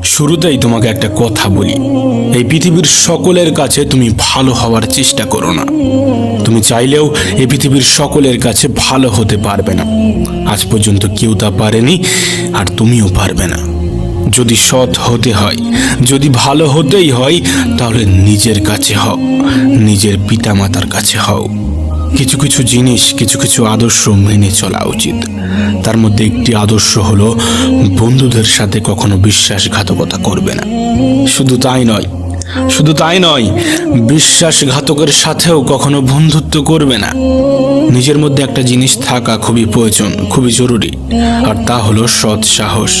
শুরুতেই তোমাকে একটা কথা বলি, এই পৃথিবীর সকলের কাছে তুমি ভালো হওয়ার চেষ্টা করো না। তুমি চাইলেও এই পৃথিবীর সকলের কাছে ভালো হতে পারবে না। আজ পর্যন্ত কেউ তা পারেনি, আর তুমিও পারবে না। যদি সৎ হতে হয়, যদি ভালো হতেই হয়, তাহলে নিজের কাছে হও, নিজের পিতামাতার কাছে হও। কিছু কিছু জিনিস, কিছু কিছু আদর্শ মেনে চলা উচিত। তার মধ্যে একটি আদর্শ হলো বন্ধুদের সাথে কখনো বিশ্বাসঘাতকতা করবে না। শুধু তাই নয়, বিশ্বাসঘাতকের সাথেও কখনো বন্ধুত্ব করবে না। নিজের মধ্যে একটা জিনিস থাকা খুবই প্রয়োজন, খুবই জরুরি, আর তা হলো সৎ সাহস।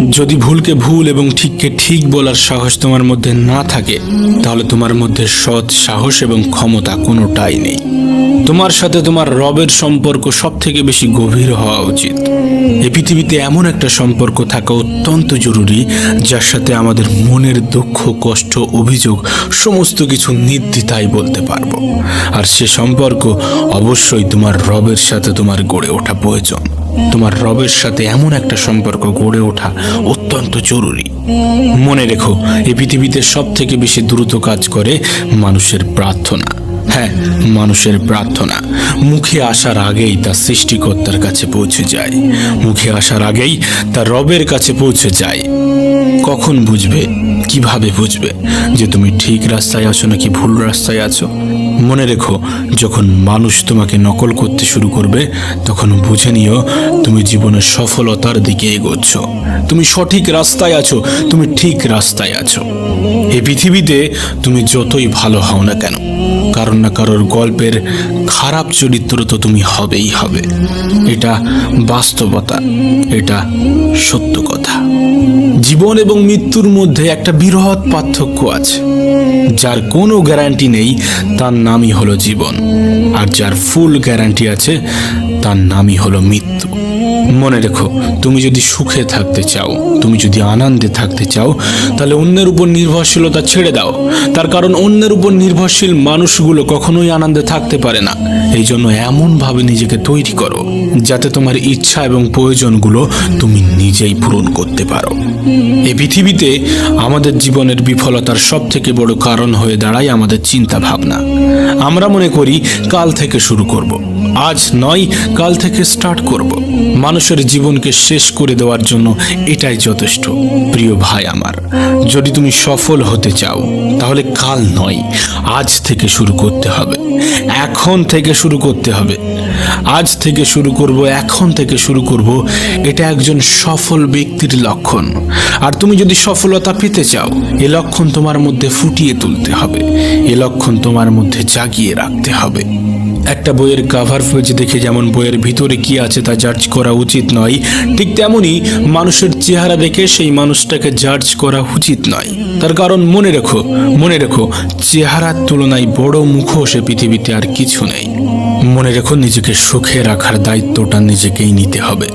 যদি ভুলকে ভুল এবং ঠিককে ঠিক বলার সাহস তোমার মধ্যে না থাকে, তাহলে তোমার মধ্যে সৎ সাহস এবং ক্ষমতা কোনোটাই নেই। তোমার সাথে তোমার রবের সম্পর্ক সব থেকে বেশি গভীর হওয়া উচিত। এই পৃথিবীতে এমন একটা সম্পর্ক থাকা অত্যন্ত জরুরি, যার সাথে আমাদের মনের দুঃখ, কষ্ট, অভিযোগ সমস্ত কিছু নির্দ্বিধায় বলতে পারবো। আর সে সম্পর্ক অবশ্যই তোমার রবের সাথে তোমার গড়ে ওঠা প্রয়োজন। তোমার রবের সাথে এমন একটা সম্পর্ক গড়ে ওঠা অত্যন্ত জরুরি। মনে রেখো, এই পৃথিবীতে সব থেকে বেশি দ্রুত কাজ করে মানুষের প্রার্থনা। হ্যাঁ, মানুষের প্রার্থনা মুখে আসার আগেই তা সৃষ্টিকর্তার কাছে পৌঁছে যায়, মুখে আসার আগেই তা রবের কাছে পৌঁছে যায়। কখন বুঝবে, কিভাবে বুঝবে যে তুমি ঠিক রাস্তায় আছো নাকি ভুল রাস্তায় আছো? মনে রেখো, যখন মানুষ তোমাকে নকল করতে শুরু করবে, তখন বুঝে নিও তুমি জীবনের সফলতার দিকে এগোচ্ছ। তুমি সঠিক রাস্তায় আছো, তুমি ঠিক রাস্তায় আছো। এই পৃথিবীতে তুমি যতই ভালো হও না কেন, কারণ না কারোর গল্পের খারাপ চরিত্র তো তুমি হবেই হবে। এটা বাস্তবতা, এটা সত্য কথা। জীবন এবং মৃত্যুর মধ্যে একটা বৃহৎ পার্থক্য আছে। যার কোনো গ্যারান্টি নেই, তার নামই হলো জীবন, আর যার ফুল গ্যারান্টি আছে, তার নামই হলো মৃত্যু। মনে রেখো, তুমি যদি সুখে থাকতে চাও, তুমি যদি আনন্দে থাকতে চাও, তাহলে অন্যের উপর নির্ভরশীলতা ছেড়ে দাও। তার কারণ অন্যের উপর নির্ভরশীল মানুষগুলো কখনোই আনন্দে থাকতে পারে না। এই জন্য এমনভাবে নিজেকে তৈরি করো যাতে তোমার ইচ্ছা এবং প্রয়োজনগুলো তুমি নিজেই পূরণ করতে পারো। এই পৃথিবীতে আমাদের জীবনের বিফলতার সব থেকে বড় কারণ হয়ে দাঁড়ায় আমাদের চিন্তা ভাবনা। আমরা মনে করি কাল থেকে শুরু করব, আজ নয় কাল থেকে স্টার্ট করব। মানুষের জীবনকে শেষ করে দেওয়ার জন্য এটাই যথেষ্ট। প্রিয় ভাই আমার, যদি তুমি সফল হতে চাও, তাহলে কাল নয়, আজ থেকে শুরু করতে হবে, এখন থেকে শুরু করতে হবে। আজ থেকে শুরু করব, এখন থেকে শুরু করব, এটা একজন সফল ব্যক্তির লক্ষণ। আর তুমি যদি সফলতা পেতে চাও, এ লক্ষণ তোমার মধ্যে ফুটিয়ে তুলতে হবে, এ লক্ষণ তোমার মধ্যে জাগিয়ে রাখতে হবে। একটা বইয়ের কভার পেজ দেখে যেমন বইয়ের ভিতরে কি আছে তা জাজ করা উচিত নয়, ঠিক তেমনি মানুষের চেহারা দেখে সেই মানুষটাকে জাজ করা উচিত নয়। তার কারণ মনে রেখো, চেহারার তুলনায় বড় মুখোশ পৃথিবীতে আর কিছু নেই। মনে রেখো, নিজেকে সুখে রাখার দায়িত্বটা নিজেকেই নিতে হবে।